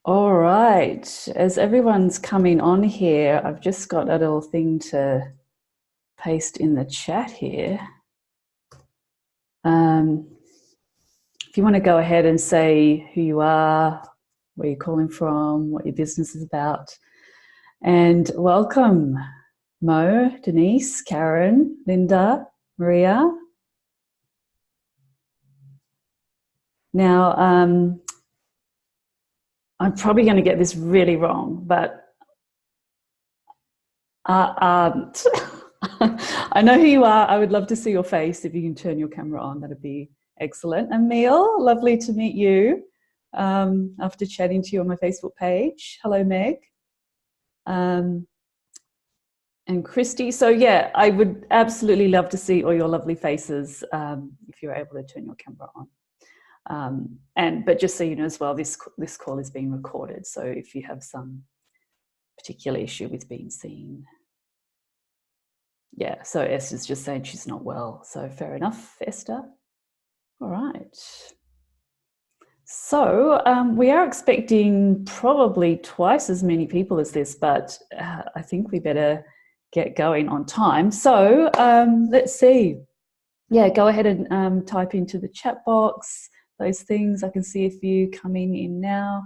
All right, as everyone's coming on here, I've just got a little thing to paste in the chat here. If you want to go ahead and say who you are, where you're calling from, what your business is about. And welcome, Mo, Denise, Karen, Linda, Maria. Now, I'm probably going to get this really wrong, but I know who you are. I would love to see your face. If you can turn your camera on, that'd be excellent. Emil, lovely to meet you after chatting to you on my Facebook page. Hello, Meg. And Christy. So yeah, I would absolutely love to see all your lovely faces if you're able to turn your camera on. But just so you know as well, this call is being recorded. So if you have some particular issue with being seen. Yeah, so Esther's just saying she's not well. So fair enough, Esther. All right. So we are expecting probably twice as many people as this, but I think we better get going on time. So let's see. Yeah, go ahead and type into the chat box those things. I can see a few coming in now.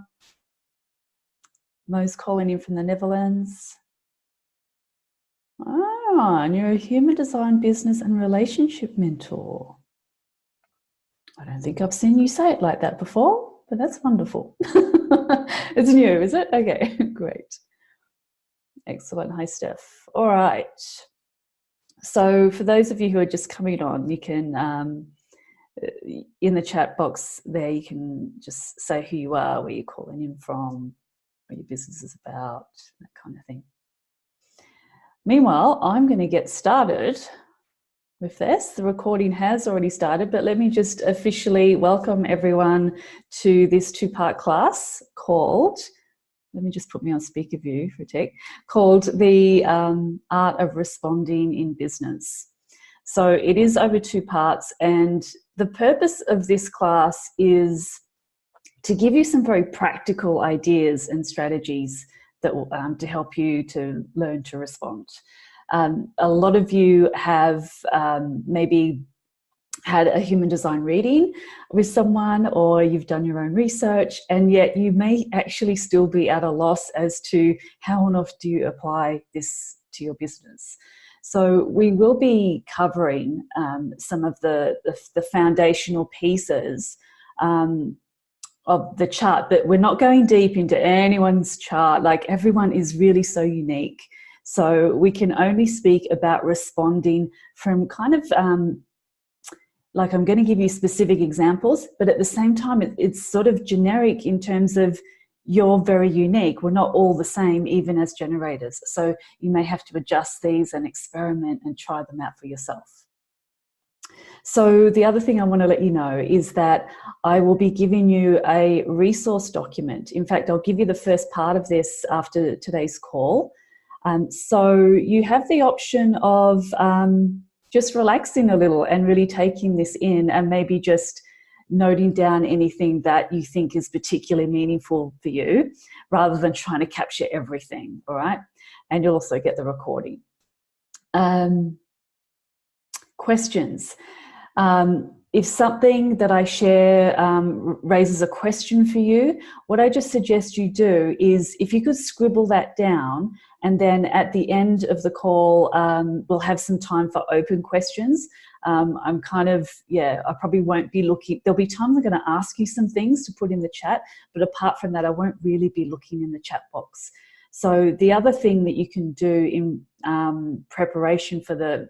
Mo's calling in from the Netherlands. Ah, and you're a human design business and relationship mentor. I don't think I've seen you say it like that before, but that's wonderful. It's new, is it? Okay, great. Excellent. Hi, Steph. All right. So for those of you who are just coming on, you can, in the chat box there, you can just say who you are, where you're calling in from, what your business is about, that kind of thing. Meanwhile, I'm going to get started with this. The recording has already started, but let me just officially welcome everyone to this two-part class called, let me just put me on speaker view for a tick, called The Art of Responding in Business. So it is over 2 parts, and the purpose of this class is to give you some very practical ideas and strategies that will to help you to learn to respond. A lot of you have maybe had a human design reading with someone, or you've done your own research, and yet you may actually still be at a loss as to how on earth do you apply this to your business. So we will be covering some of the foundational pieces of the chart, but we're not going deep into anyone's chart. Like, everyone is really so unique. So we can only speak about responding from kind of like, I'm going to give you specific examples, but at the same time, it's sort of generic in terms of you're very unique. We're not all the same, even as generators. So you may have to adjust these and experiment and try them out for yourself. So the other thing I want to let you know is that I will be giving you a resource document. In fact, I'll give you the first part of this after today's call. So you have the option of just relaxing a little and really taking this in, and maybe just noting down anything that you think is particularly meaningful for you, rather than trying to capture everything, all right? And you'll also get the recording. Questions. If something that I share raises a question for you, what I just suggest you do is, if you could scribble that down, and then at the end of the call, we'll have some time for open questions. I'm kind of, yeah, I probably won't be looking. There'll be times I'm going to ask you some things to put in the chat, but apart from that, I won't really be looking in the chat box. So the other thing that you can do in preparation for the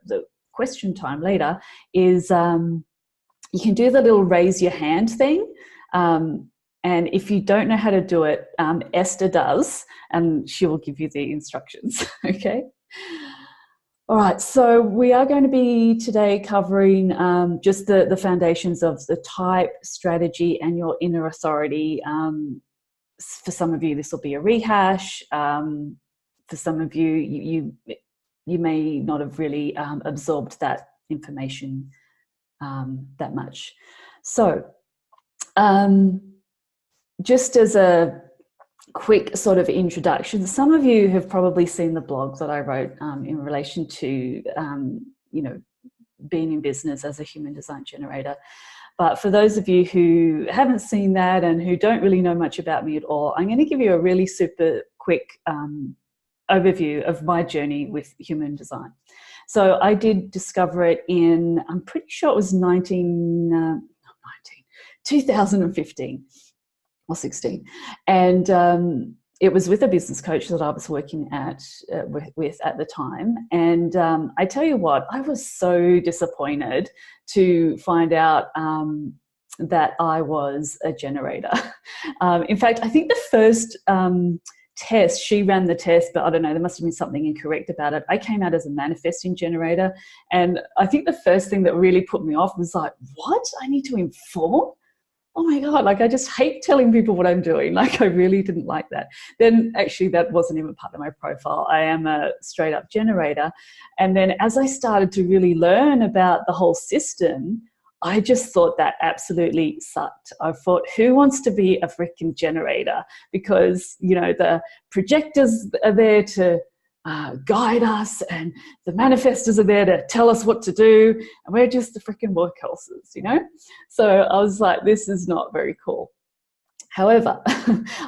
question time later is you can do the little raise your hand thing. And if you don't know how to do it, Esther does, and she will give you the instructions, okay? All right, so we are going to be today covering just the foundations of the type, strategy, and your inner authority. For some of you, this will be a rehash. For some of you, you may not have really absorbed that information that much. So just as a quick sort of introduction. Some of you have probably seen the blog that I wrote in relation to, being in business as a human design generator. But for those of you who haven't seen that and who don't really know much about me at all, I'm going to give you a really super quick overview of my journey with human design. So I did discover it in, I'm pretty sure it was 2015 or 16. And it was with a business coach that I was working with at the time. And I tell you what, I was so disappointed to find out that I was a generator. In fact, I think the first test, she ran the test, but I don't know, there must have been something incorrect about it. I came out as a manifesting generator. And I think the first thing that really put me off was like, what? I need to inform? Oh my God, like I just hate telling people what I'm doing. Like I really didn't like that. Then actually that wasn't even part of my profile. I am a straight up generator. And then as I started to really learn about the whole system, I just thought that absolutely sucked. I thought, who wants to be a freaking generator? Because, the projectors are there to guide us, and the manifestors are there to tell us what to do, and we're just the freaking workhorses, So I was like, this is not very cool. However,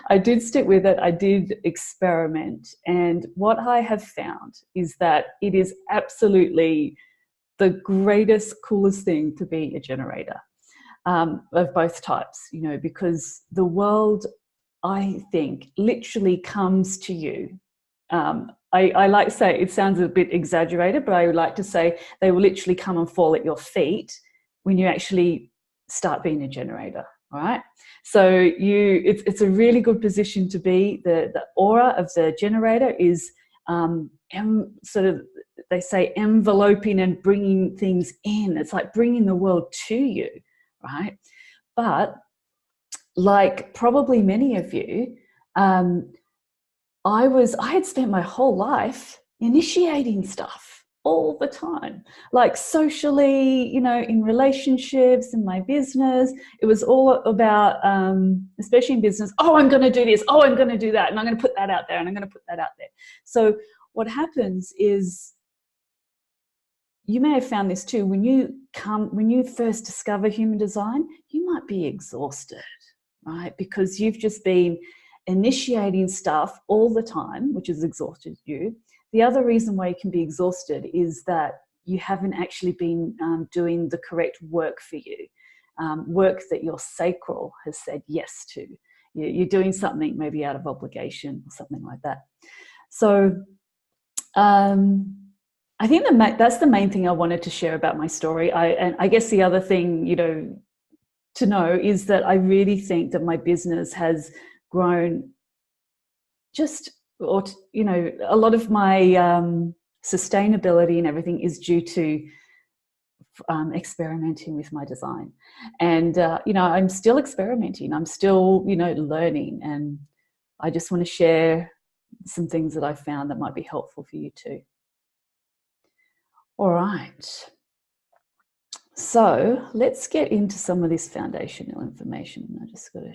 I did stick with it. I did experiment, and what I have found is that it is absolutely the greatest, coolest thing to be a generator of both types, because the world, I think, literally comes to you. I like to say, it sounds a bit exaggerated, but I would like to say they will literally come and fall at your feet when you actually start being a generator, right? So it's a really good position to be. The aura of the generator is sort of, they say, enveloping and bringing things in. It's like bringing the world to you, right? But like probably many of you, I had spent my whole life initiating stuff all the time, like socially, in relationships, in my business. It was all about, especially in business, oh, I'm going to do this, oh, I'm going to do that, and I'm going to put that out there, and I'm going to put that out there. So what happens is, you may have found this too, when you first discover human design, you might be exhausted, right? Because you've just been initiating stuff all the time, which has exhausted you. The other reason why you can be exhausted is that you haven't actually been doing the correct work for you, work that your sacral has said yes to. You're doing something maybe out of obligation or something like that. So I think that's the main thing I wanted to share about my story. And I guess the other thing, to know is that I really think that my business has grown a lot of my sustainability and everything is due to experimenting with my design. And, I'm still experimenting. I'm still, learning. And I just want to share some things that I found that might be helpful for you too. All right. So let's get into some of this foundational information. I just got to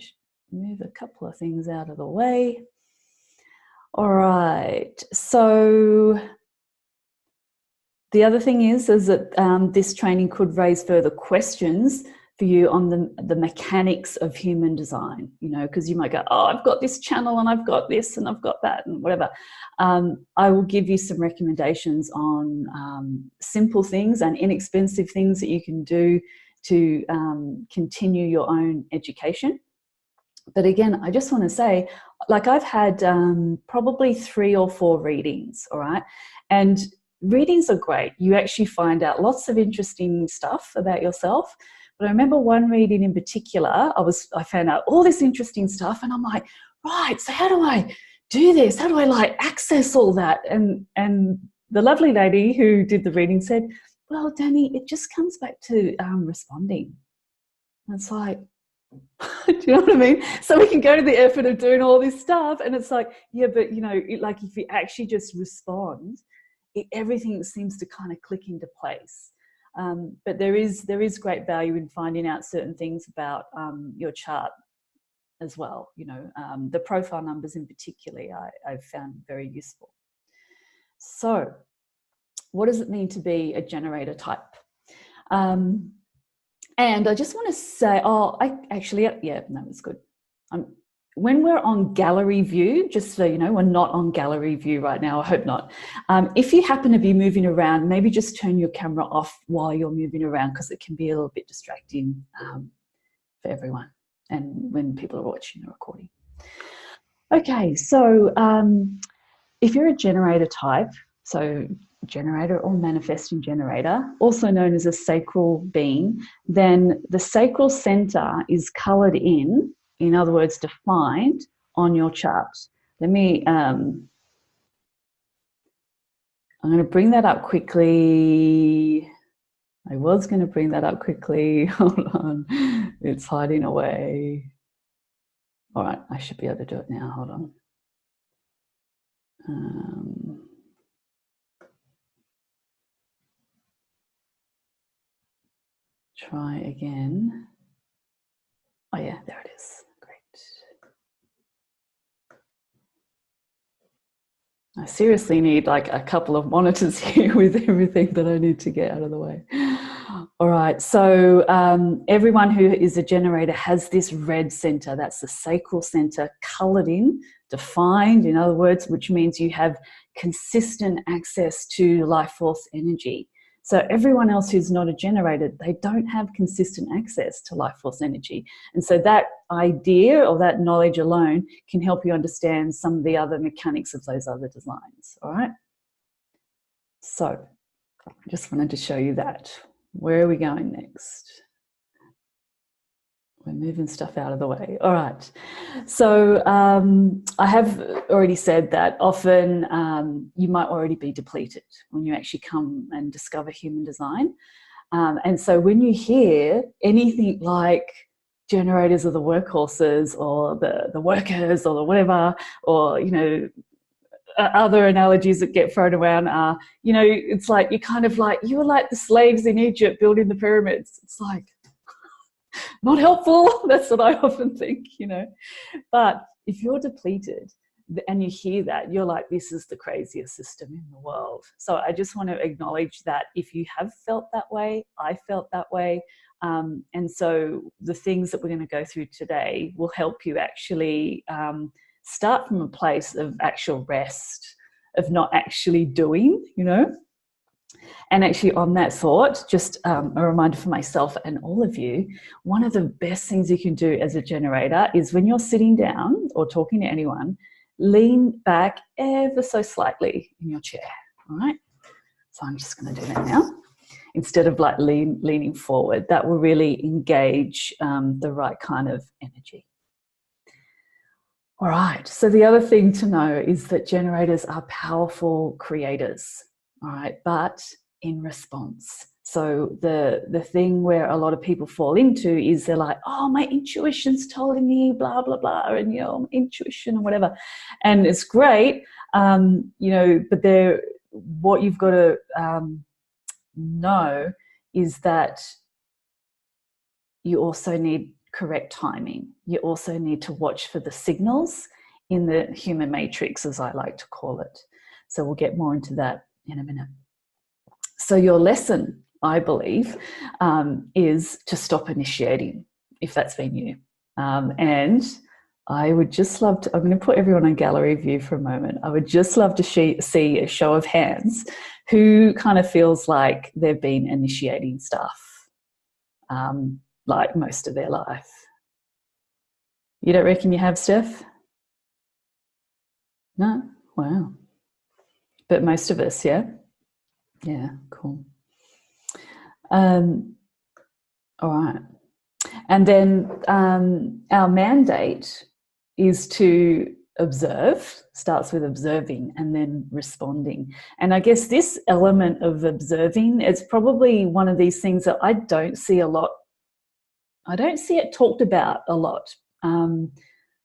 move a couple of things out of the way. All right. So the other thing is that this training could raise further questions for you on the mechanics of human design, because you might go, oh, I've got this channel and I've got this and I've got that and whatever. I will give you some recommendations on simple things and inexpensive things that you can do to continue your own education. But again, I just want to say, like, I've had probably 3 or 4 readings, all right? And readings are great. You actually find out lots of interesting stuff about yourself. But I remember one reading in particular, I found out all this interesting stuff, and I'm like, right, so how do I do this? How do I like access all that? And the lovely lady who did the reading said, well, Danny, it just comes back to responding. And it's like, do you know what I mean? So we can go to the effort of doing all this stuff, and it's like, yeah, but like if you actually just respond, everything seems to kind of click into place. But there is great value in finding out certain things about your chart as well. You know, the profile numbers in particular, I've found very useful. So what does it mean to be a generator type? And I just want to say, it's good. When we're on gallery view, just so you know, we're not on gallery view right now, I hope not. If you happen to be moving around, maybe just turn your camera off while you're moving around, because it can be a little bit distracting for everyone and when people are watching the recording. Okay, so if you're a generator type, so generator or manifesting generator, also known as a sacral being, then the sacral center is colored in other words, defined on your chart. Let me, I'm going to bring that up quickly. I was going to bring that up quickly. Hold on, it's hiding away. All right, I should be able to do it now. Hold on. Try again. Oh yeah, there it is. Great. I seriously need like a couple of monitors here with everything that I need to get out of the way. All right, so everyone who is a generator has this red center. That's the sacral center, colored in, defined, in other words, which means you have consistent access to life force energy. So everyone else who's not a generator, they don't have consistent access to life force energy. And so that idea or that knowledge alone can help you understand some of the other mechanics of those other designs, all right? So I just wanted to show you that. Where are we going next? We're moving stuff out of the way. All right. So I have already said that often you might already be depleted when you actually come and discover human design. And so when you hear anything like generators are the workhorses or the workers or the whatever, or, you know, other analogies that get thrown around are, you know, it's like you're kind of like, you were like the slaves in Egypt building the pyramids. It's like, not helpful. That's what I often think, you know. But if you're depleted and you hear that, you're like, this is the craziest system in the world. So I just want to acknowledge that if you have felt that way, I felt that way. And so the things that we're going to go through today will help you actually start from a place of actual rest, of not actually doing, you know. And actually on that thought, just a reminder for myself and all of you, one of the best things you can do as a generator is when you're sitting down or talking to anyone, lean back ever so slightly in your chair, all right? So I'm just going to do that now. Instead of like leaning forward, that will really engage the right kind of energy. All right, so the other thing to know is that generators are powerful creators, all right, but in response. So the thing where a lot of people fall into is they're like, oh, my intuition's telling me blah, blah, blah, and, you know, intuition and whatever. And it's great, you know, but what you've got to know is that you also need correct timing. You also need to watch for the signals in the human matrix, as I like to call it. So we'll get more into that in a minute. So your lesson, I believe, is to stop initiating, if that's been you. And I would just love to, I'm going to put everyone on gallery view for a moment. I would just love to see a show of hands who kind of feels like they've been initiating stuff like most of their life. You don't reckon you have, Steph? No? Wow. But most of us, yeah? Yeah, cool. All right. And then our mandate is to observe, starts with observing and then responding. And I guess this element of observing is probably one of these things that I don't see a lot. I don't see it talked about a lot.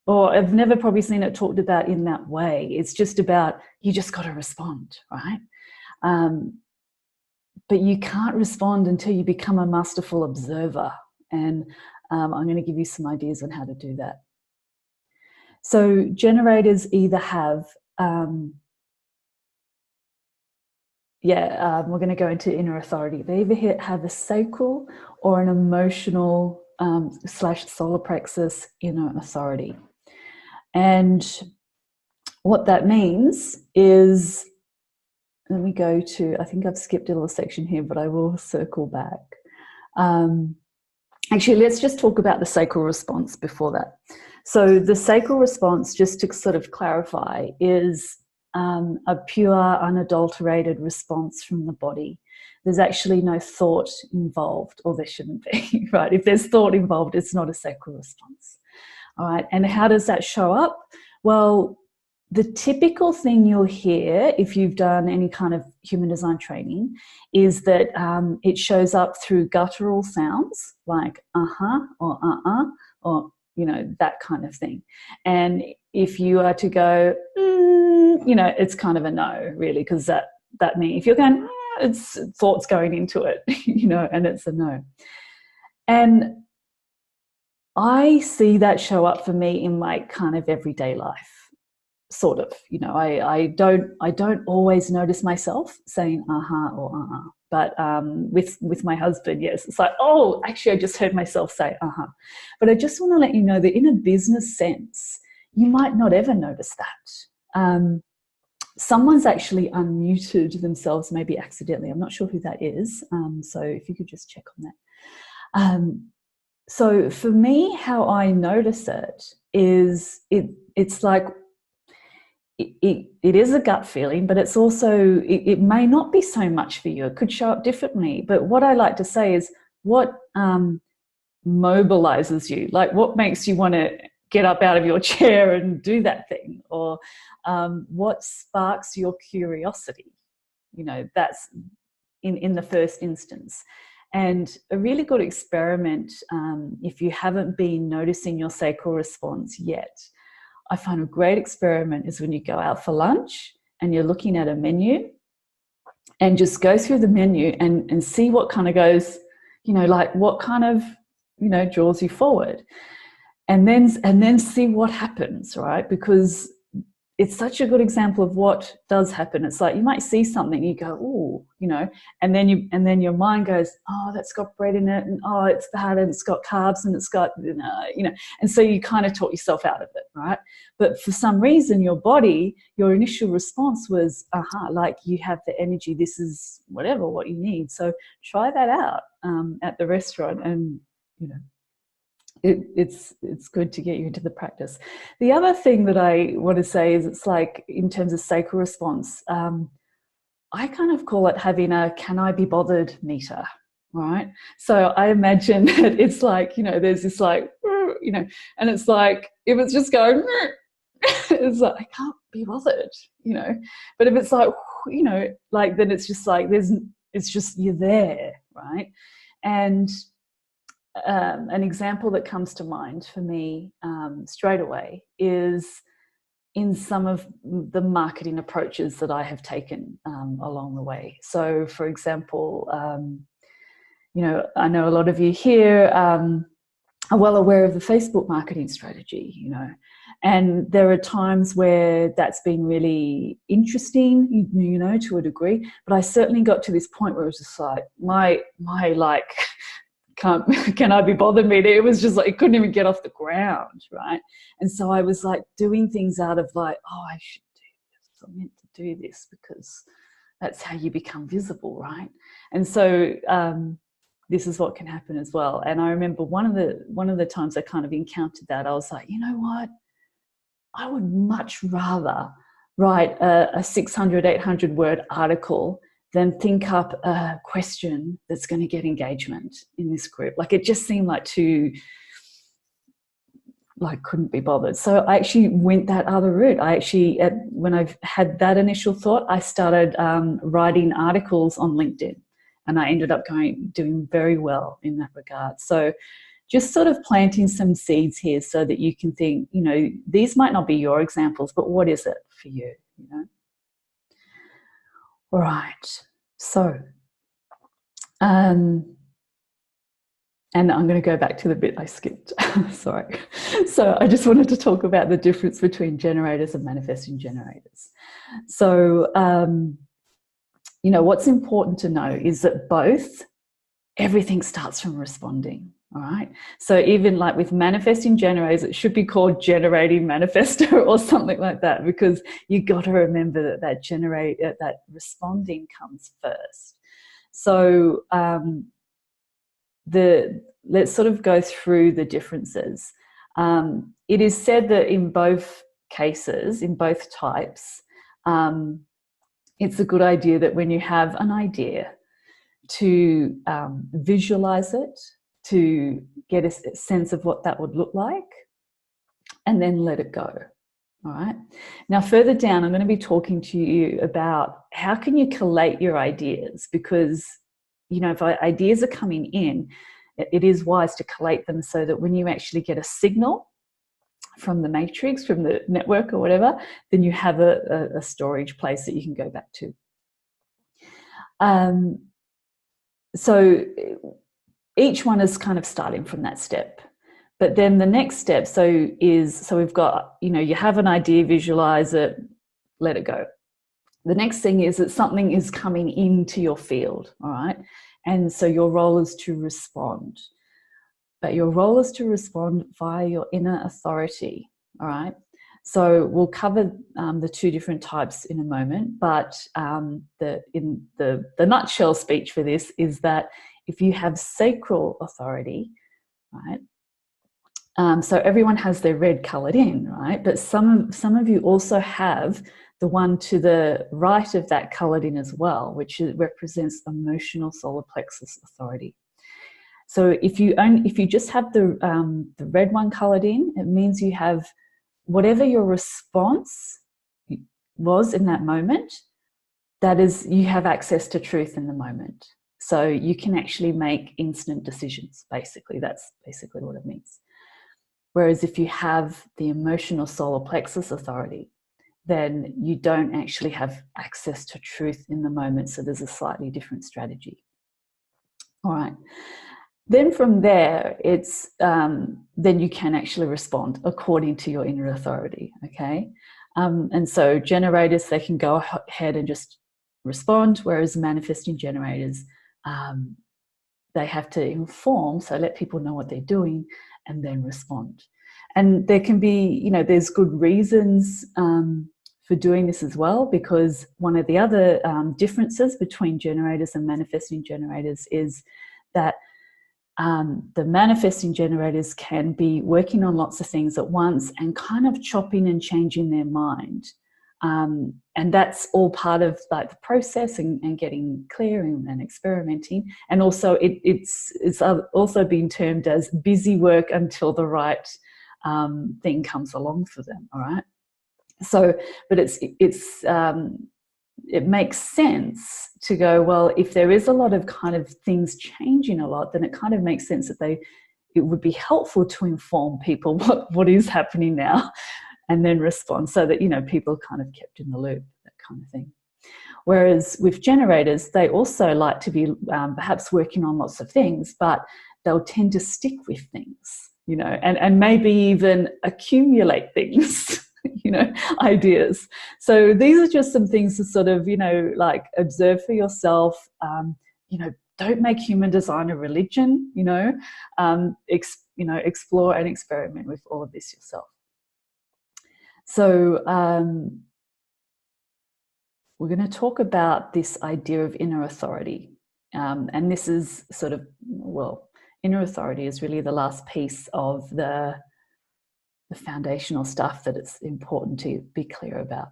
Or I've never probably seen it talked about in that way. It's just about, you just got to respond, right? But you can't respond until you become a masterful observer. And I'm going to give you some ideas on how to do that. So generators either have, we're going to go into inner authority. They either have a sacral or an emotional / solar plexus inner authority. And what that means is, let me go to, I think I've skipped a little section here, but I will circle back. Actually, let's just talk about the sacral response before that. So the sacral response, just to sort of clarify, is a pure, unadulterated response from the body. There's actually no thought involved, or there shouldn't be, right? If there's thought involved, it's not a sacral response. All right, and how does that show up? Well, the typical thing you'll hear if you've done any kind of human design training is that it shows up through guttural sounds like or you know, that kind of thing. And if you are to go, you know, it's kind of a no, really, because that means if you're going, it's thoughts going into it, you know, and it's a no. And I see that show up for me in my kind of everyday life. Sort of, you know, I don't always notice myself saying or but with my husband, yes, it's like, oh, actually I just heard myself say but I just want to let you know that in a business sense you might not ever notice that. Someone's actually unmuted themselves, maybe accidentally. I'm not sure who that is, so if you could just check on that. So for me, how I notice it is it's like it is a gut feeling, but it's also, it may not be so much for you. It could show up differently. But what I like to say is what mobilizes you, like what makes you want to get up out of your chair and do that thing, or what sparks your curiosity. You know, that's in the first instance. And a really good experiment, if you haven't been noticing your sacral response yet, I find a great experiment is when you go out for lunch and you're looking at a menu and just go through the menu and see what kind of goes, you know, like what kind of, you know, draws you forward, and then see what happens, right? Because it's such a good example of what does happen. It's like you might see something, you go, oh, you know, and then your mind goes, oh, that's got bread in it, and oh, it's that, and it's got carbs, and it's got, you know, and so you kind of talk yourself out of it, right? But for some reason, your body, your initial response was, like you have the energy. This is whatever what you need. So try that out at the restaurant, and you know. It's good to get you into the practice. The other thing that I want to say is, it's like in terms of sacral response, I kind of call it having a can I be bothered meter, right? So I imagine that it's like, you know, there's this like, you know, and it's like if it's just going, it's like I can't be bothered, you know. But if it's like, you know, like then it's just like it's just you're there, right? And an example that comes to mind for me straight away is in some of the marketing approaches that I have taken along the way. So, for example, you know, I know a lot of you here are well aware of the Facebook marketing strategy, you know, and there are times where that's been really interesting, you know, to a degree, but I certainly got to this point where it was just like, my like, can I be bothered me? It was just like, it couldn't even get off the ground, right? And so I was like doing things out of like, oh, I should do this. I'm meant to do this because that's how you become visible, right? And so this is what can happen as well. And I remember one of the times I kind of encountered that, I was like, you know what? I would much rather write a 600, 800 word article than think up a question that's going to get engagement in this group. Like it just seemed like too, like couldn't be bothered. So I actually went that other route. I actually, when I've had that initial thought, I started writing articles on LinkedIn, and I ended up doing very well in that regard. So just sort of planting some seeds here so that you can think, you know, these might not be your examples, but what is it for you, you know? All right, so And I'm going to go back to the bit I skipped. Sorry. So I just wanted to talk about the difference between generators and manifesting generators. So, you know, what's important to know is that both, everything starts from responding. All right. So even like with manifesting generators, it should be called generating manifestor or something like that, because you got to remember that that responding comes first. So let's sort of go through the differences. It is said that in both cases, in both types, it's a good idea that when you have an idea, to visualize it, to get a sense of what that would look like, and then let it go. All right. Now, further down, I'm going to be talking to you about how can you collate your ideas, because, you know, if ideas are coming in, it is wise to collate them so that when you actually get a signal from the matrix, from the network or whatever, then you have a storage place that you can go back to. So each one is kind of starting from that step. But then the next step, so we've got, you know, you have an idea, visualize it, let it go. The next thing is that something is coming into your field, all right? And so your role is to respond. But your role is to respond via your inner authority, all right? So we'll cover the two different types in a moment, but the nutshell speech for this is that if you have sacral authority, right? So everyone has their red coloured in, right? But some of you also have the one to the right of that coloured in as well, which represents emotional solar plexus authority. So if you just have the red one coloured in, it means you have whatever your response was in that moment, that is, you have access to truth in the moment. So you can actually make instant decisions, basically. That's basically what it means. Whereas if you have the emotional solar plexus authority, then you don't actually have access to truth in the moment. So there's a slightly different strategy. All right. Then from there, it's then you can actually respond according to your inner authority, okay? And so generators, they can go ahead and just respond, whereas manifesting generators, they have to inform, so let people know what they're doing and then respond. And there can be, you know, there's good reasons for doing this as well, because one of the other differences between generators and manifesting generators is that the manifesting generators can be working on lots of things at once and kind of chopping and changing their mind. And that's all part of like the process and getting clear and experimenting. And also it's also been termed as busy work until the right thing comes along for them. All right. So, but it makes sense to go, well, if there is a lot of kind of things changing a lot, then it kind of makes sense that it would be helpful to inform people what is happening now and then respond, so that, you know, people are kind of kept in the loop, that kind of thing. Whereas with generators, they also like to be perhaps working on lots of things, but they'll tend to stick with things, you know, and maybe even accumulate things. You know, ideas. So these are just some things to sort of, you know, like observe for yourself. You know, don't make human design a religion. You know, explore and experiment with all of this yourself. So we're going to talk about this idea of inner authority, and this is sort of, well, inner authority is really the last piece of the foundational stuff that it's important to be clear about.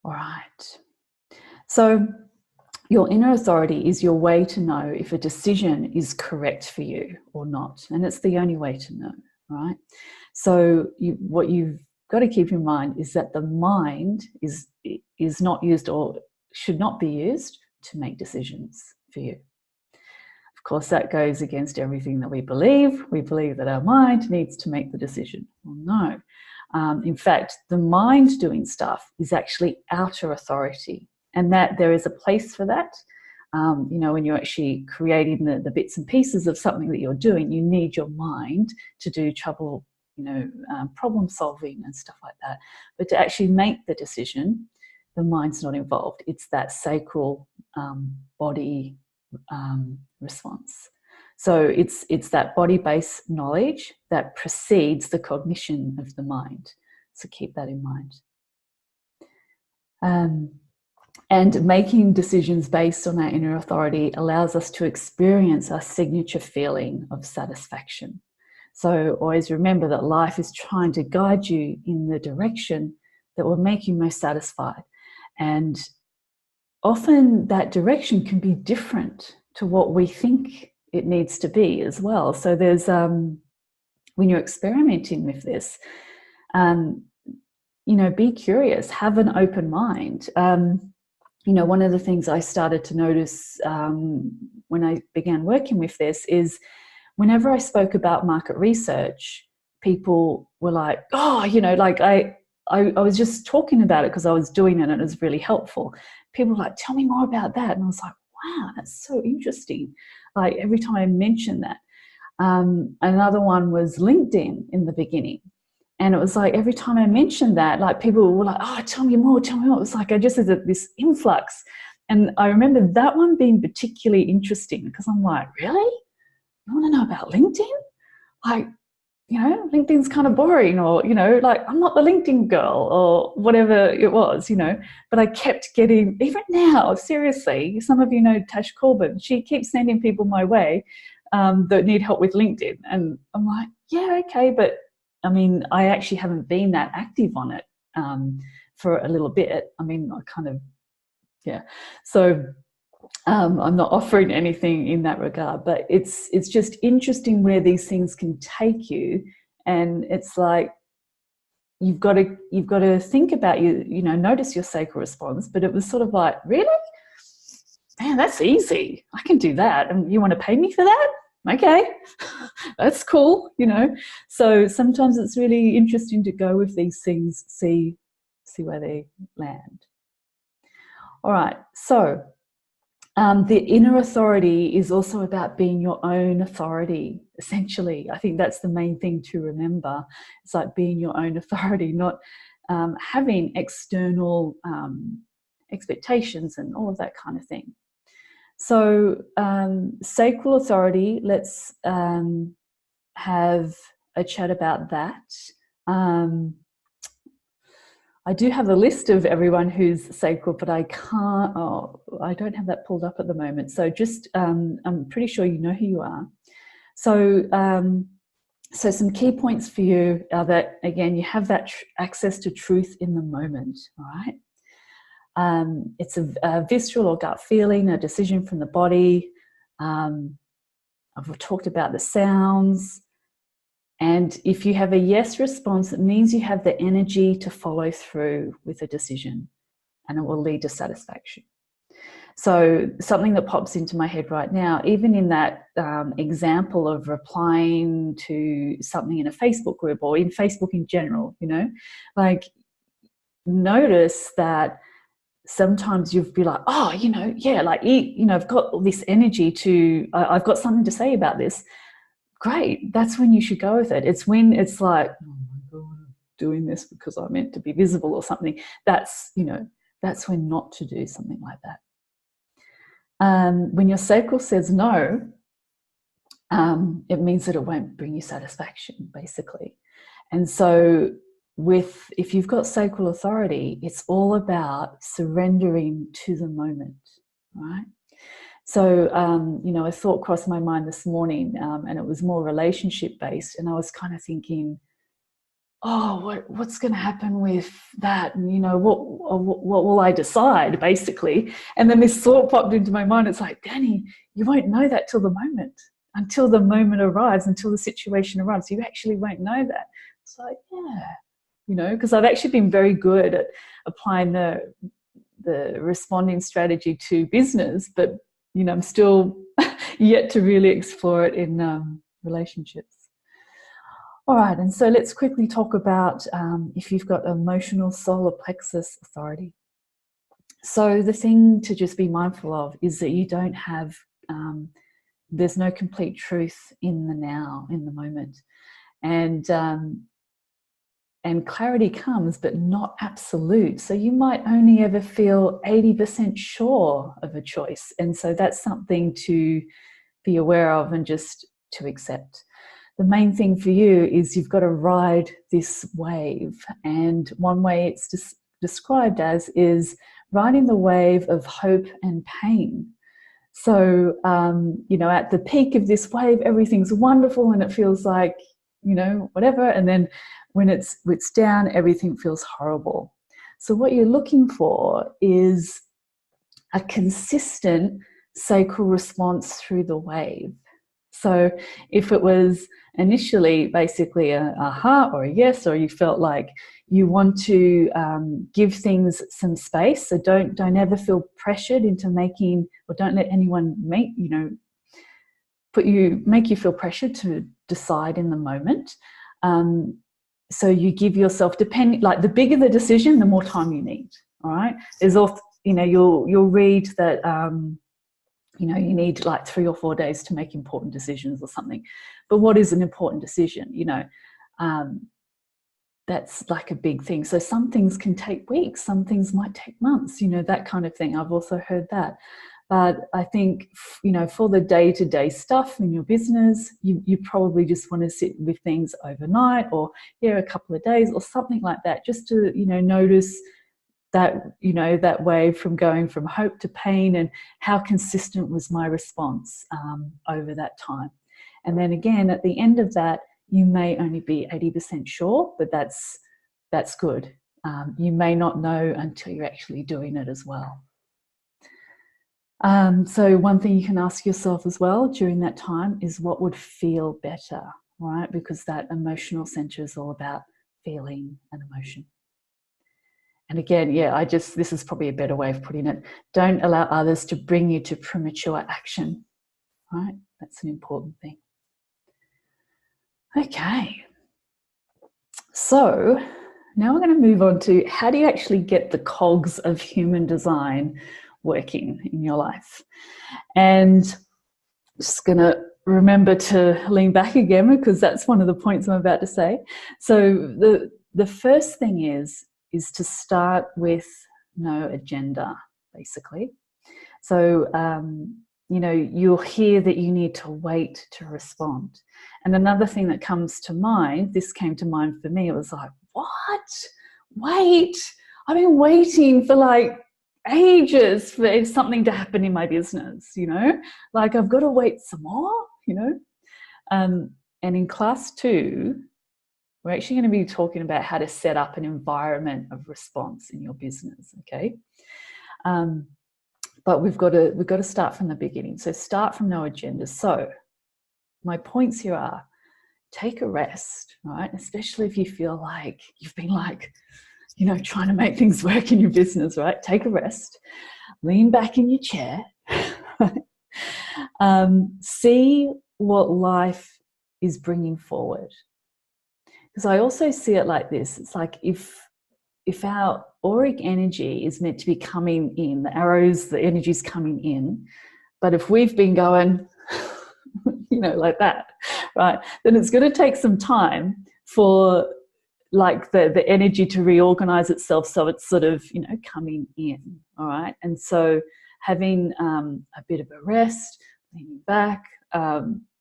All right. So your inner authority is your way to know if a decision is correct for you or not. And it's the only way to know, right? So what you've got to keep in mind is that the mind is not used, or should not be used, to make decisions for you. Of course, that goes against everything that we believe. We believe that our mind needs to make the decision. Well, no. In fact, the mind doing stuff is actually outer authority, and that there is a place for that. You know, when you're actually creating the bits and pieces of something that you're doing, you need your mind to do problem solving and stuff like that. But to actually make the decision, the mind's not involved. It's that sacral body response. So it's that body-based knowledge that precedes the cognition of the mind. So keep that in mind. And making decisions based on our inner authority allows us to experience our signature feeling of satisfaction. So always remember that life is trying to guide you in the direction that will make you most satisfied. And often that direction can be different to what we think it needs to be as well. So there's, when you're experimenting with this, be curious, have an open mind. One of the things I started to notice when I began working with this is whenever I spoke about market research, people were like, oh, I was just talking about it because I was doing it and it was really helpful. People were like, tell me more about that. And I was like, wow, that's so interesting. Like every time I mentioned that. Another one was LinkedIn in the beginning. And it was like every time I mentioned that, like people were like, oh, tell me more, tell me more. It was like I just had this influx. And I remember that one being particularly interesting because I'm like, really? You want to know about LinkedIn? Like, LinkedIn's kind of boring, or, like I'm not the LinkedIn girl or whatever it was, but I kept getting, even now, seriously, some of you know Tash Corbin, she keeps sending people my way that need help with LinkedIn. And I'm like, yeah, okay, but I mean, I actually haven't been that active on it for a little bit. I mean, I kind of, yeah. So I'm not offering anything in that regard, but it's just interesting where these things can take you. And it's like, you've got to think about notice your sacral response. But it was sort of like, really? Man, that's easy. I can do that. And you want to pay me for that? Okay, that's cool, So sometimes it's really interesting to go with these things, see where they land. All right, so the inner authority is also about being your own authority, essentially. I think that's the main thing to remember. It's like being your own authority, not having external expectations and all of that kind of thing. So sacral authority, let's have a chat about that. I do have a list of everyone who's sacral, but I don't have that pulled up at the moment. So just, I'm pretty sure you know who you are. So, so some key points for you are that, again, you have that access to truth in the moment, all right? It's a visceral or gut feeling, a decision from the body. I've talked about the sounds. And if you have a yes response, it means you have the energy to follow through with a decision, and it will lead to satisfaction. So something that pops into my head right now, even in that example of replying to something in a Facebook group or in Facebook in general, like notice that sometimes you'll be like, oh, yeah, like, I've got all this energy I've got something to say about this. Great, that's when you should go with it. It's when it's like, oh my God, I'm doing this because I'm meant to be visible or something. That's when not to do something like that. When your sacral says no, it means that it won't bring you satisfaction, basically. And so if you've got sacral authority, it's all about surrendering to the moment, right? So, a thought crossed my mind this morning, and it was more relationship-based, and I was kind of thinking, oh, what's going to happen with that? And, what will I decide, basically? And then this thought popped into my mind. It's like, Danny, you won't know that until the moment arrives, until the situation arrives. You actually won't know that. It's like, yeah, because I've actually been very good at applying the responding strategy to business, but I'm still yet to really explore it in relationships. All right, and so let's quickly talk about if you've got emotional solar plexus authority. So the thing to just be mindful of is that you don't have, there's no complete truth in the now, in the moment. And clarity comes, but not absolute. So you might only ever feel 80% sure of a choice. And so that's something to be aware of and just to accept. The main thing for you is you've got to ride this wave. And one way it's described as is riding the wave of hope and pain. So, at the peak of this wave, everything's wonderful and it feels like, whatever. And then when it's down, everything feels horrible. So what you're looking for is a consistent sacral response through the wave. So if it was initially basically a aha or a yes, or you felt like you want to give things some space, so don't ever feel pressured into making, or don't let anyone make you feel pressured to decide in the moment. So you give yourself, depending, like the bigger the decision, the more time you need. All right. There's also, you'll read that, you need like 3 or 4 days to make important decisions or something. But what is an important decision? That's like a big thing. So some things can take weeks, some things might take months, that kind of thing. I've also heard that. But I think, for the day-to-day stuff in your business, you probably just want to sit with things overnight or, a couple of days or something like that, just to, notice that, that wave from going from hope to pain, and how consistent was my response over that time. And then again, at the end of that, you may only be 80% sure, but that's good. You may not know until you're actually doing it as well. So one thing you can ask yourself as well during that time is what would feel better, right? Because that emotional center is all about feeling and emotion. And again, this is probably a better way of putting it. Don't allow others to bring you to premature action, right? That's an important thing. Okay. So now we're going to move on to how do you actually get the cogs of human design working in your life. And I'm just going to remember to lean back again, because that's one of the points I'm about to say. So the first thing is to start with no agenda, basically. So, you'll hear that you need to wait to respond. And another thing that comes to mind, this came to mind for me, it was like, what? Wait? I've been waiting for like ages for something to happen in my business, like I've got to wait some more, and in class 2, we're actually going to be talking about how to set up an environment of response in your business. Okay. But we've got to start from the beginning. So start from no agenda. So my points here are, take a rest, right? Especially if you feel like you've been trying to make things work in your business, right? Take a rest, lean back in your chair, see what life is bringing forward. Because I also see it like this. It's like if our auric energy is meant to be coming in, the arrows, the energy's coming in, but if we've been going, like that, right, then it's going to take some time for like the energy to reorganize itself, so it's sort of coming in. All right. And so having a bit of a rest, leaning back,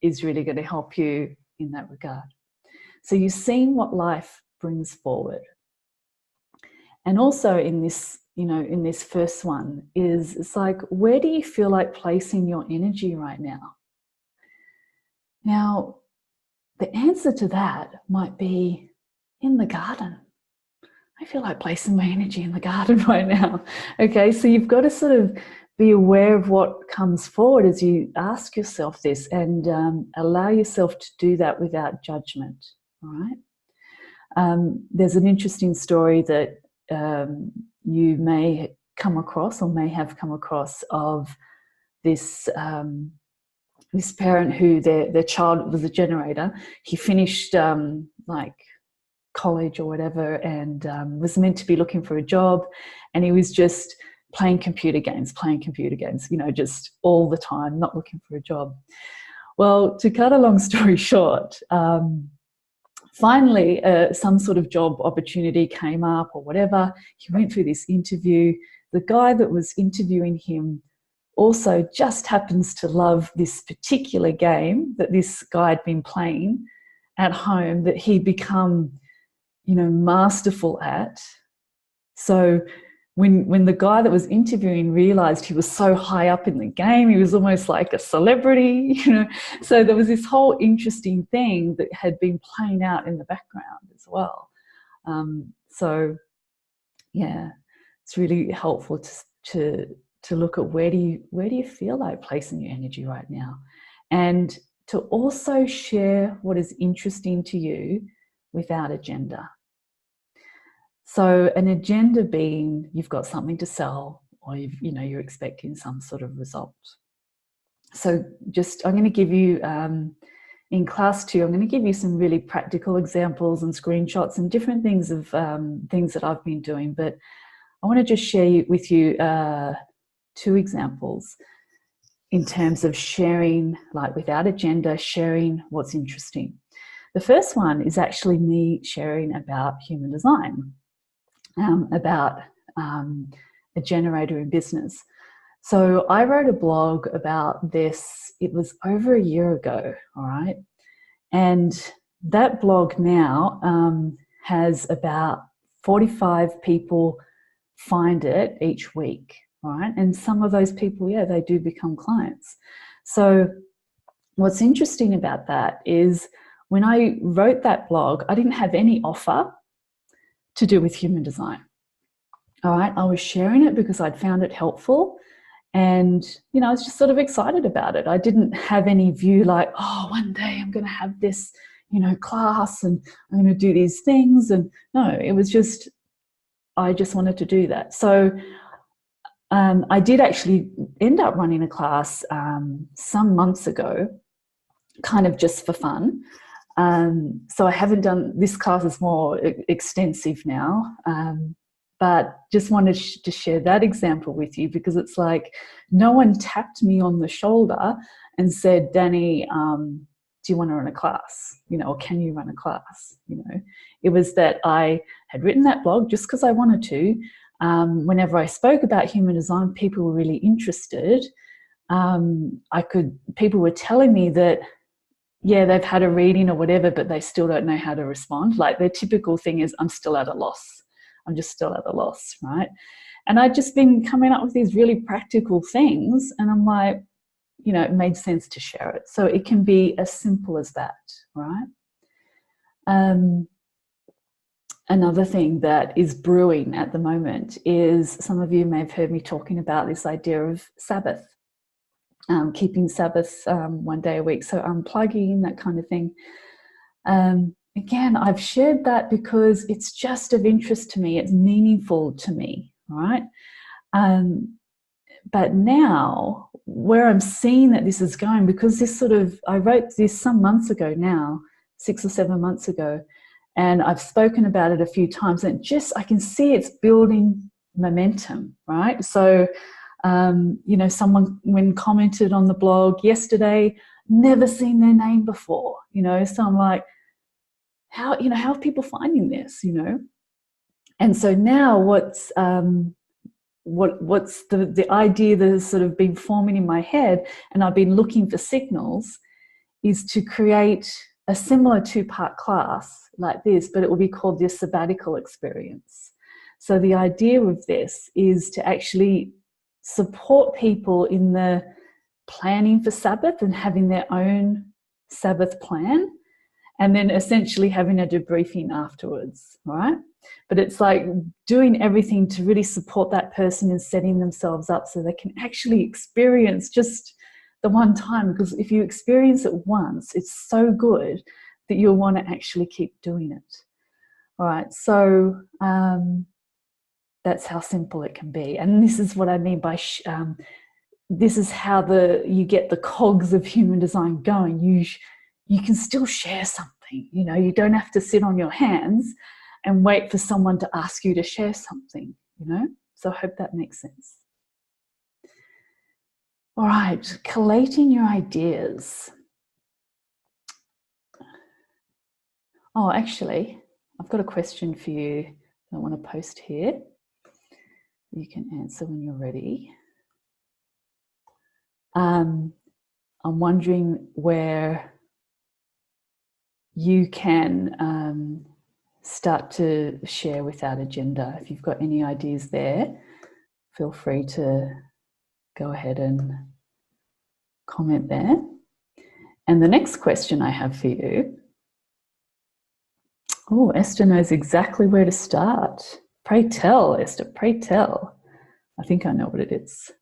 is really going to help you in that regard. So you've seen what life brings forward. And also in this first one it's like, where do you feel like placing your energy right now? Now, the answer to that might be in the garden. I feel like placing my energy in the garden right now. Okay, so you've got to sort of be aware of what comes forward as you ask yourself this, and allow yourself to do that without judgment. All right. There's an interesting story that you may come across, or may have come across, of this this parent who their child was a generator. He finished like college or whatever, and was meant to be looking for a job, and he was just playing computer games, you know, just all the time, not looking for a job. Well, to cut a long story short, finally some sort of job opportunity came up or whatever. He went through this interview. The guy that was interviewing him also just happens to love this particular game that this guy had been playing at home that he'd become, you know, masterful at. So when the guy that was interviewing realized he was so high up in the game, he was almost like a celebrity, you know. So there was this whole interesting thing that had been playing out in the background as well. So yeah, it's really helpful to look at where do you feel like placing your energy right now, and to also share what is interesting to you without agenda. So an agenda being you've got something to sell, or you're expecting some sort of result. So I'm going to give you, in class 2, I'm going to give you some really practical examples and screenshots and different things of things that I've been doing. But I want to just share with you 2 examples in terms of sharing, like without agenda, sharing what's interesting. The first one is actually me sharing about human design. About a generator in business. So I wrote a blog about this, it was over a year ago, all right? And that blog now has about 45 people find it each week, all right? And some of those people, yeah, they do become clients. So what's interesting about that is when I wrote that blog, I didn't have any offer to do with human design. All right, I was sharing it because I'd found it helpful, and I was just sort of excited about it. I didn't have any view like, oh, one day I'm going to have this, class and I'm going to do these things. And no, it was just, I just wanted to do that. So I did actually end up running a class some months ago, kind of just for fun. So I haven't done, this class is more extensive now, but just wanted to share that example with you because it's like no one tapped me on the shoulder and said, Danny, do you want to run a class? Or can you run a class? It was that I had written that blog just because I wanted to. Whenever I spoke about human design, people were really interested. People were telling me that, yeah, they've had a reading or whatever, but they still don't know how to respond. Like their typical thing is, I'm still at a loss. I'm just still at a loss, right? And I'd just been coming up with these really practical things, and I'm like, it made sense to share it. So it can be as simple as that, right? Another thing that is brewing at the moment is, some of you may have heard me talking about this idea of Sabbath. Keeping Sabbath one day a week, so unplugging, that kind of thing. Again, I've shared that because it's just of interest to me, it's meaningful to me, right? But now, where I'm seeing that this is going, because I wrote this some months ago now, 6 or 7 months ago, and I've spoken about it a few times, and I can see it's building momentum, right? So someone when commented on the blog yesterday, never seen their name before, so I'm like, how are people finding this, And so now what's the idea that has sort of been forming in my head, and I've been looking for signals, is to create a similar 2-part class like this, but it will be called the sabbatical experience. So the idea of this is to actually support people in the planning for Sabbath and having their own Sabbath plan, and then essentially having a debriefing afterwards, right? But it's like doing everything to really support that person in setting themselves up so they can actually experience just the one time, because if you experience it once, it's so good that you'll want to actually keep doing it. All right, so that's how simple it can be. And this is what I mean by this is how you get the cogs of human design going. You can still share something, you don't have to sit on your hands and wait for someone to ask you to share something, So I hope that makes sense. All right, collating your ideas. Oh, actually, I've got a question for you I want to post here. You can answer when you're ready. I'm wondering where you can start to share without agenda. If you've got any ideas there, feel free to go ahead and comment there. And the next question I have for you. Oh, Esther knows exactly where to start. Pray tell, Esther, pray tell. I think I know what it is.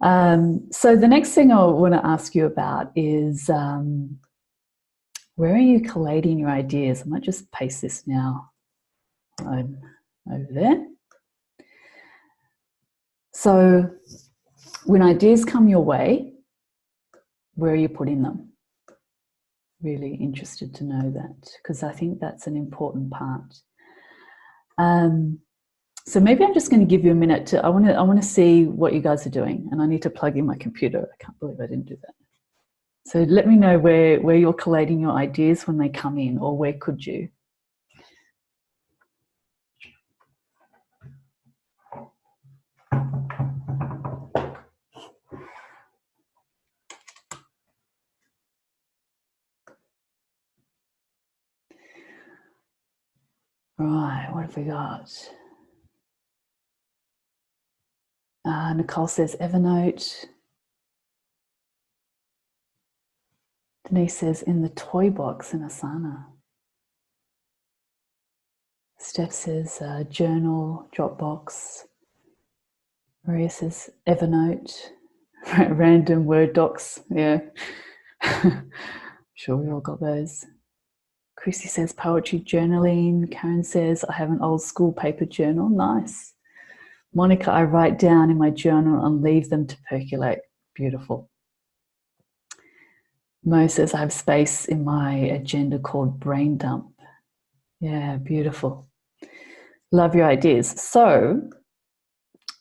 So the next thing I want to ask you about is where are you collating your ideas? I might just paste this now over there. So when ideas come your way, where are you putting them? Really interested to know that, because I think that's an important part. So maybe I'm just going to give you a minute to, I want to see what you guys are doing, and I need to plug in my computer. I can't believe I didn't do that. So let me know where you're collating your ideas when they come in, or where could you? Right, what have we got? Nicole says Evernote. Denise says in the toy box in Asana. Steph says journal, Dropbox. Maria says Evernote. Random Word docs, yeah. Sure, we all got those. Chrissy says poetry journaling. Karen says I have an old school paper journal. Nice. Monica, I write down in my journal and leave them to percolate. Beautiful. Mo says I have space in my agenda called brain dump. Yeah, beautiful. Love your ideas. So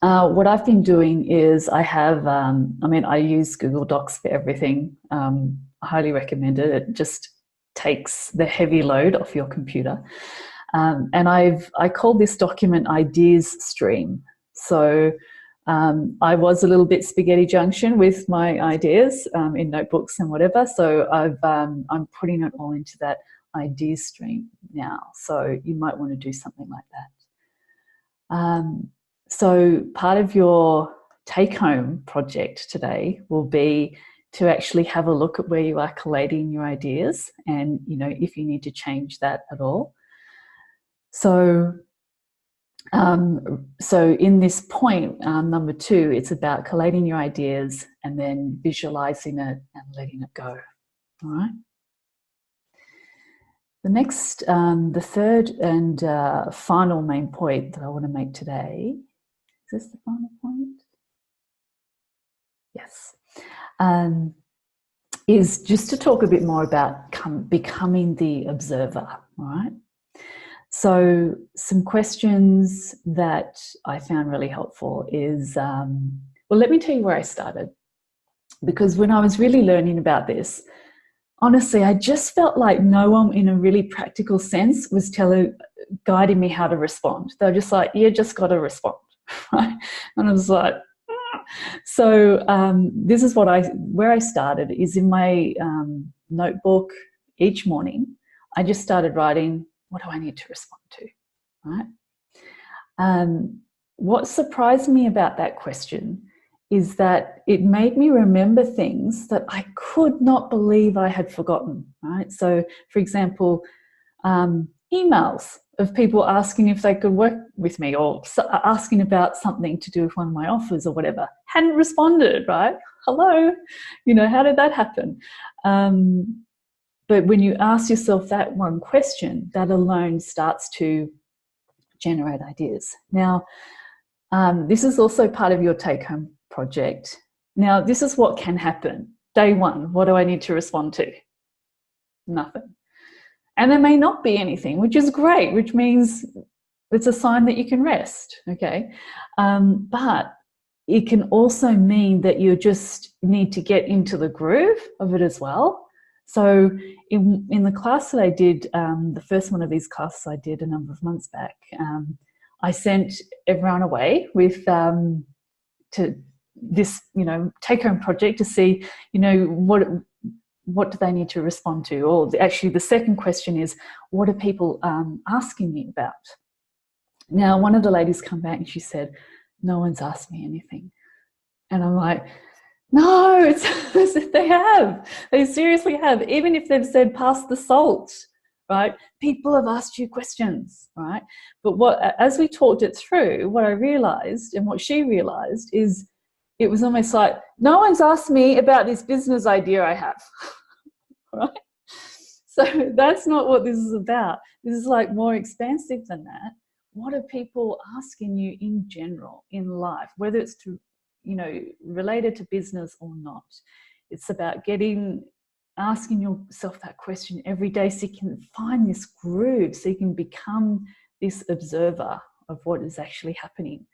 what I've been doing is I have, I use Google Docs for everything. I highly recommend it. It just takes the heavy load off your computer. And I call this document Ideas Stream. So I was a little bit spaghetti junction with my ideas in notebooks and whatever. So I'm putting it all into that Ideas Stream now. So you might want to do something like that. So part of your take-home project today will be to actually have a look at where you are collating your ideas, and if you need to change that at all. So in this point, number 2, it's about collating your ideas and then visualizing it and letting it go. All right. The next, the third and final main point that I want to make today. Is this the final point? Yes. Is just to talk a bit more about becoming the observer, all right? So some questions that I found really helpful is, well, let me tell you where I started. Because when I was really learning about this, honestly, I just felt like no one in a really practical sense was guiding me how to respond. They were just like, you just got to respond, right? And I was like, so this is where I started is in my notebook each morning. I just started writing, what do I need to respond to, right? What surprised me about that question is that it made me remember things that I could not believe I had forgotten, right? So, for example, emails of people asking if they could work with me, or asking about something to do with one of my offers or whatever. Hadn't responded, right? Hello, how did that happen? But when you ask yourself that one question, that alone starts to generate ideas. Now, this is also part of your take-home project. Now, this is what can happen. Day 1, what do I need to respond to? Nothing. And there may not be anything, which is great, which means it's a sign that you can rest, okay? But it can also mean that you just need to get into the groove of it as well. So in the class that I did, the first one of these classes I did a number of months back, I sent everyone away with to this, take-home project to see, what do they need to respond to? Or actually the second question is, what are people asking me about? Now, one of the ladies come back and she said, no one's asked me anything. And I'm like, no, they have. They seriously have. Even if they've said, pass the salt, right? People have asked you questions, right? But as we talked it through, what I realized and what she realized is it was almost like, no one's asked me about this business idea I have, right? So that's not what this is about. This is like more expansive than that. What are people asking you in general in life, whether it's to, related to business or not? It's about asking yourself that question every day so you can find this groove, so you can become this observer of what is actually happening.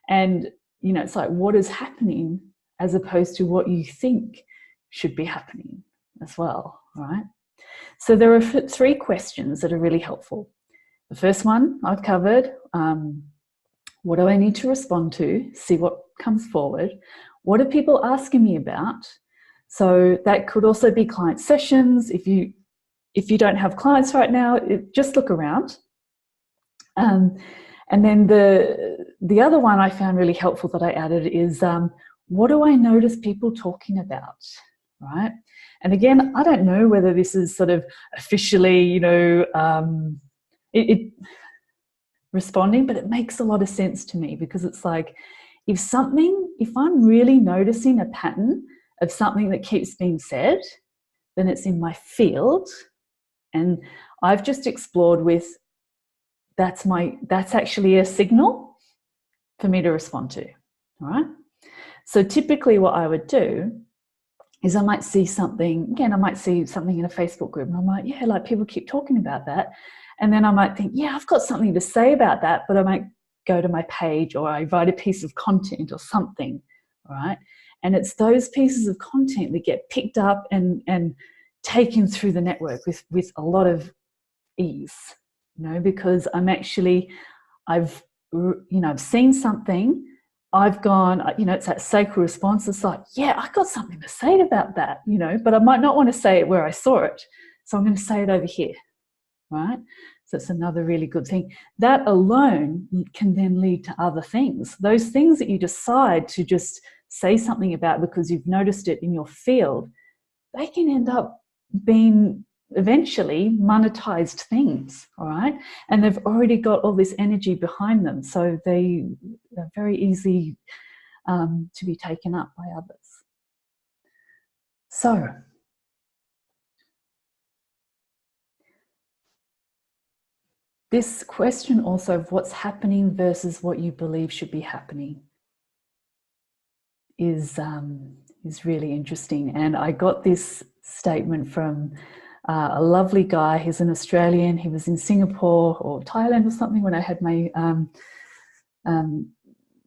And, it's like what is happening as opposed to what you think should be happening as well, right? So there are 3 questions that are really helpful. The first one I've covered, what do I need to respond to? See what comes forward. What are people asking me about? So that could also be client sessions. If you don't have clients right now, just look around. And then the other one I found really helpful that I added is, what do I notice people talking about, right? And again, I don't know whether this is sort of officially, responding, but it makes a lot of sense to me, because it's like, if I'm really noticing a pattern of something that keeps being said, then it's in my field. And I've just explored with, that's actually a signal for me to respond to, all right? So typically what I would do is I might see something in a Facebook group, and I'm like, yeah, like people keep talking about that. And then I might think, yeah, I've got something to say about that, but I might go to my page or I write a piece of content or something, right? And it's those pieces of content that get picked up and taken through the network with a lot of ease, because I've seen something, I've gone, it's that sacral response. It's like, yeah, I got something to say about that, but I might not want to say it where I saw it. So I'm going to say it over here, right? So it's another really good thing. That alone can then lead to other things. Those things that you decide to just say something about because you've noticed it in your field, they can end up being eventually monetized things, all right? And they've already got all this energy behind them, so they are very easy to be taken up by others. So this question also of what's happening versus what you believe should be happening is really interesting. And I got this statement from a lovely guy. He's an Australian. He was in Singapore or Thailand or something when I had my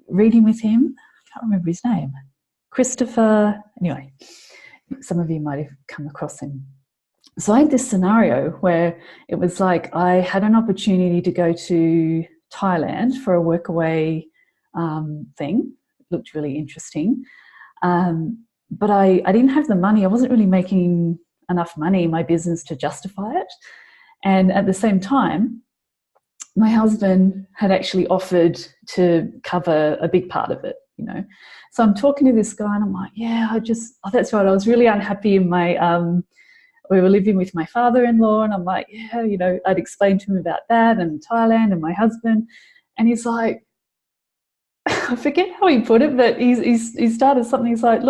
reading with him. I can't remember his name. Christopher. Anyway, some of you might have come across him. So I had this scenario where it was like I had an opportunity to go to Thailand for a workaway thing. It looked really interesting. But I didn't have the money. I wasn't really making enough money in my business to justify it. And at the same time, my husband had actually offered to cover a big part of it, So I'm talking to this guy and I'm like, yeah, that's right. I was really unhappy in my, we were living with my father-in-law, and I'm like, yeah, I'd explained to him about that and Thailand and my husband. And he's like, I forget how he put it, but he started something. He's like,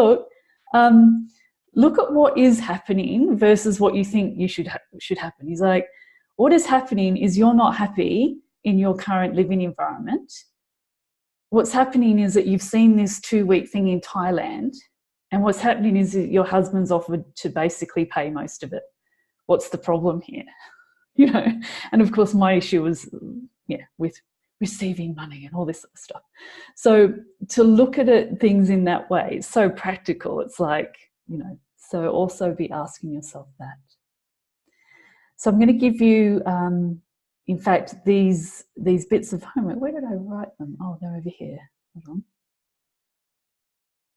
look at what is happening versus what you think should happen. He's like, what is happening is you're not happy in your current living environment. What's happening is that you've seen this 2-week thing in Thailand, and what's happening is that your husband's offered to basically pay most of it. What's the problem here? And of course my issue was, with receiving money and all this sort of stuff. So to look at it, things in that way, it's so practical. It's like, so also be asking yourself that. So I'm going to give you, in fact, these bits of homework. Where did I write them? Oh, they're over here. Hold on.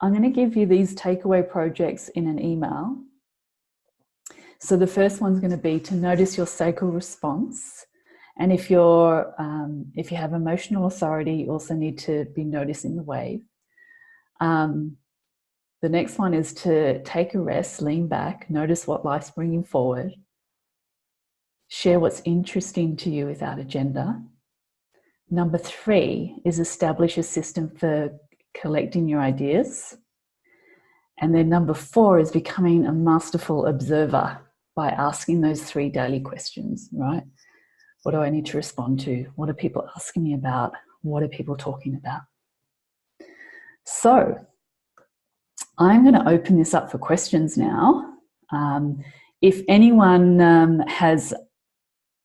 I'm going to give you these takeaway projects in an email. So the first one's going to be to notice your sacral response. And if you have emotional authority, you also need to be noticing the wave. The next one is to take a rest, lean back, notice what life's bringing forward. Share what's interesting to you without agenda. Number 3 is establish a system for collecting your ideas. And then number 4 is becoming a masterful observer by asking those 3 daily questions, right? What do I need to respond to? What are people asking me about? What are people talking about? So I'm going to open this up for questions now. If anyone has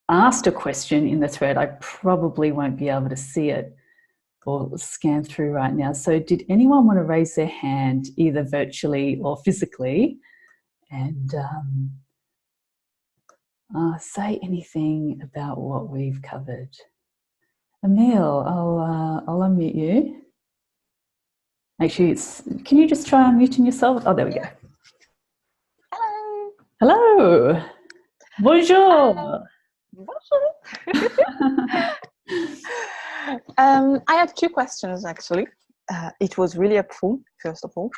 asked a question in the thread, I probably won't be able to see it or scan through right now. So did anyone want to raise their hand either virtually or physically and say anything about what we've covered? Emil, I'll unmute you. Make sure can you just try unmuting yourself? Oh, there we go. Hello. Hello. Bonjour. Bonjour. I have 2 questions actually. It was really helpful, first of all.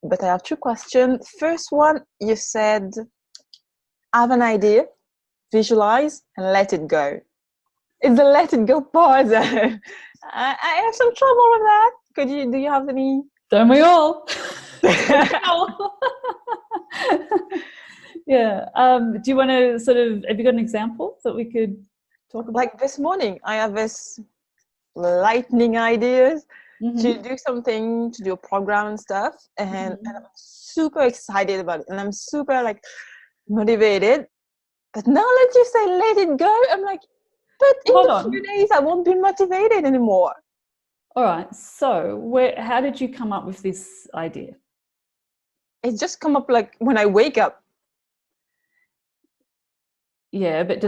But I have 2 questions. First one, you said, have an idea, visualize, and let it go. It's the let it go part. I have some trouble with that. Do you have any? Don't we all? Yeah. Do you want to have you got an example that we could talk about? Like this morning, I have this lightning ideas to do something, to do a program and stuff. And I'm super excited about it. And I'm super motivated. But now let's just say, let it go. I'm like, but in a few days, I won't be motivated anymore. All right. So how did you come up with this idea? It just come up when I wake up. Yeah, but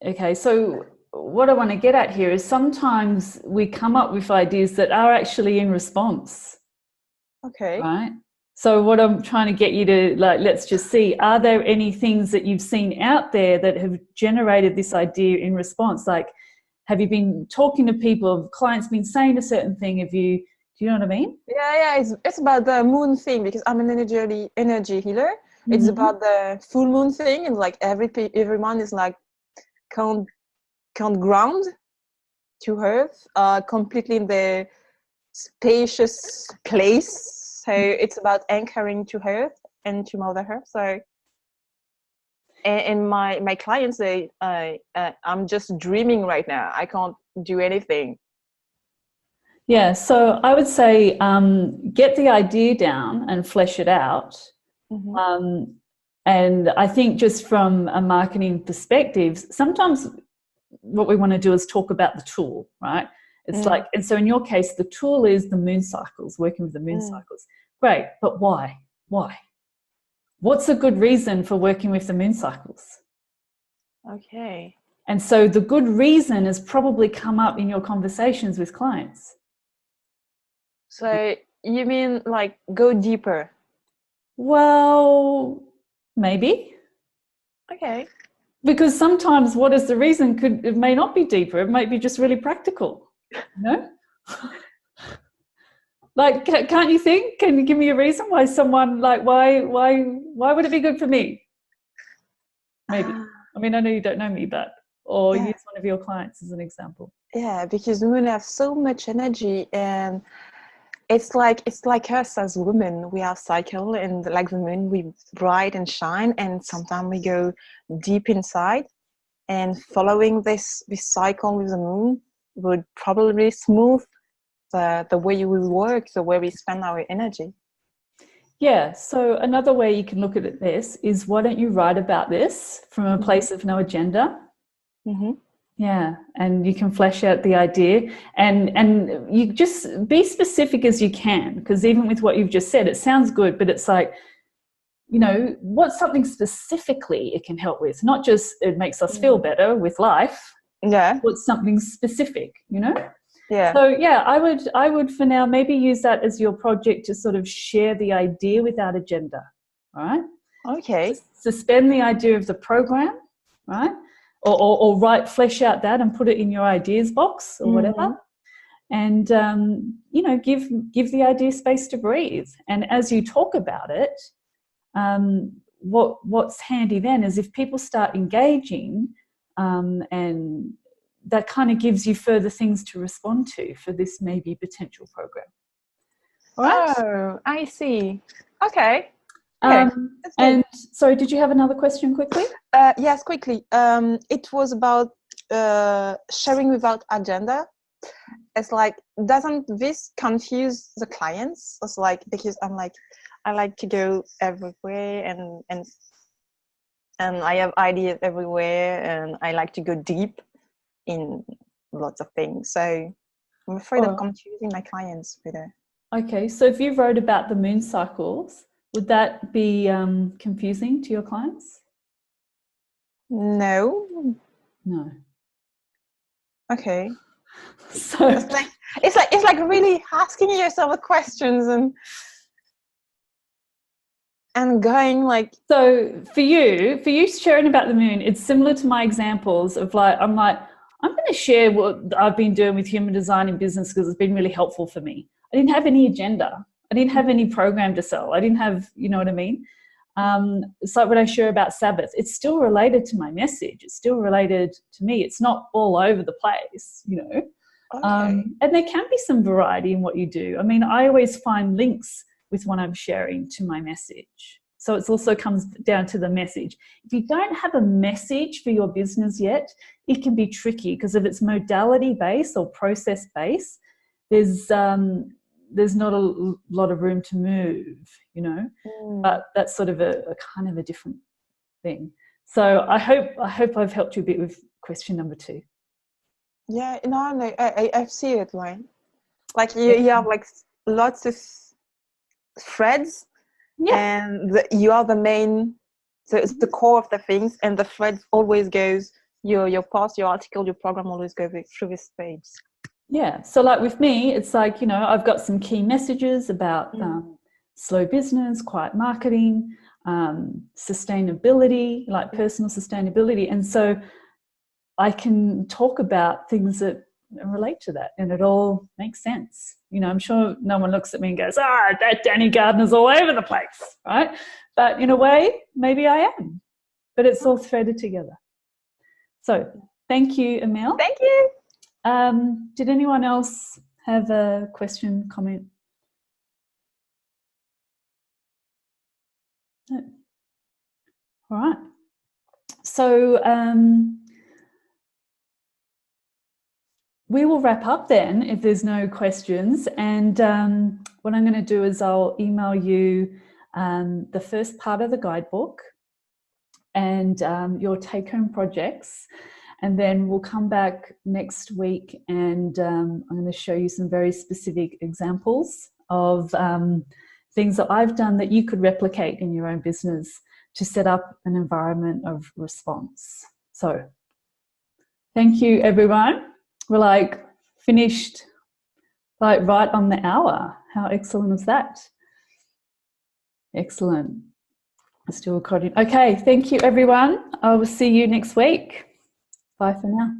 okay, so what I want to get at here is sometimes we come up with ideas that are actually in response. Okay. Right? So what I'm trying to get you to, let's just see, are there any things that you've seen out there that have generated this idea in response? Like, have you been talking to people, have clients been saying a certain thing? Do you know what I mean? Yeah, it's about the moon thing, because I'm an energy healer. It's about the full moon thing, and everyone is can't ground to earth, completely in the spacious place. So it's about anchoring to earth and to Mother Earth. So, and my clients say, I'm just dreaming right now. I can't do anything. Yeah, so I would say get the idea down and flesh it out. And I think just from a marketing perspective, sometimes what we want to do is talk about the tool, right? It's and so in your case, the tool is the moon cycles, working with the moon cycles. Great, but why? Why? What's a good reason for working with the moon cycles? Okay. And so the good reason has probably come up in your conversations with clients. So you mean go deeper? Well, maybe. Okay. Because sometimes what is the reason it may not be deeper. It might be just really practical. No? Can't you think? Can you give me a reason why someone why would it be good for me? Maybe. I mean, I know you don't know me, or use one of your clients as an example. Yeah, because women have so much energy, and it's like us as women. We have cycle, and like the moon, we bright and shine, and sometimes we go deep inside. And following this cycle with the moon would probably smooth the way you will work, the way we spend our energy. Yeah, so another way you can look at this is, why don't you write about this from a place of no agenda? Yeah, and you can flesh out the idea, and you just be specific as you can, because even with what you've just said, it sounds good, but it's like, you know, what's something specifically it can help with? Not just it makes us feel better with life. Yeah. What's something specific, you know? Yeah. So yeah, I would for now maybe use that as your project to sort of share the idea without agenda, right? Okay. Suspend the idea of the program, right? Or write, flesh out that and put it in your ideas box or whatever. And you know, give the idea space to breathe. And as you talk about it, what's handy then is if people start engaging, and that kind of gives you further things to respond to for this maybe potential program. All right. Oh, I see. Okay. Okay. And sorry, did you have another question quickly? Yes, quickly. It was about sharing without agenda. It's like, doesn't this confuse the clients? It's like, because I'm like, I like to go everywhere and I have ideas everywhere, and I like to go deep in lots of things. So I'm afraid of confusing my clients with it. Okay, so if you wrote about the moon cycles, would that be confusing to your clients? No. No. Okay. So it's like really asking yourself questions and going like. So for you sharing about the moon, it's similar to my examples of like, I'm going to share what I've been doing with human design in business because it's been really helpful for me. I didn't have any agenda. I didn't have any program to sell. I didn't have, you know what I mean? It's like when I share about Sabbath, it's still related to my message. It's still related to me. It's not all over the place, you know? Okay. And there can be some variety in what you do. I mean, I always find links with what I'm sharing to my message. So it also comes down to the message. If you don't have a message for your business yet, it can be tricky because if it's modality based or process based, there's not a lot of room to move, you know. But that's sort of a kind of a different thing. So I hope I've helped you a bit with question number 2. Yeah, no, I see it, right? Like you have like lots of threads, and you are the main, so it's the core of the things, and the thread always goes, your post, your article, your program always goes through this page. Yeah, so like with me, it's like, you know, I've got some key messages about slow business, quiet marketing, sustainability, like personal sustainability, and so I can talk about things that relate to that, and it all makes sense. You know, I'm sure no one looks at me and goes, that Dani Gardner's all over the place, right? But in a way, maybe I am, but it's all threaded together. So thank you, Emil. Thank you. Did anyone else have a question, comment? No. All right. So we will wrap up then if there's no questions. And what I'm going to do is I'll email you the first part of the guidebook and your take-home projects. And then we'll come back next week and I'm going to show you some very specific examples of things that I've done that you could replicate in your own business to set up an environment of response. So thank you, everyone. We're like finished like right on the hour. How excellent is that? Excellent. Still recording. Okay, thank you, everyone. I will see you next week. Bye for now.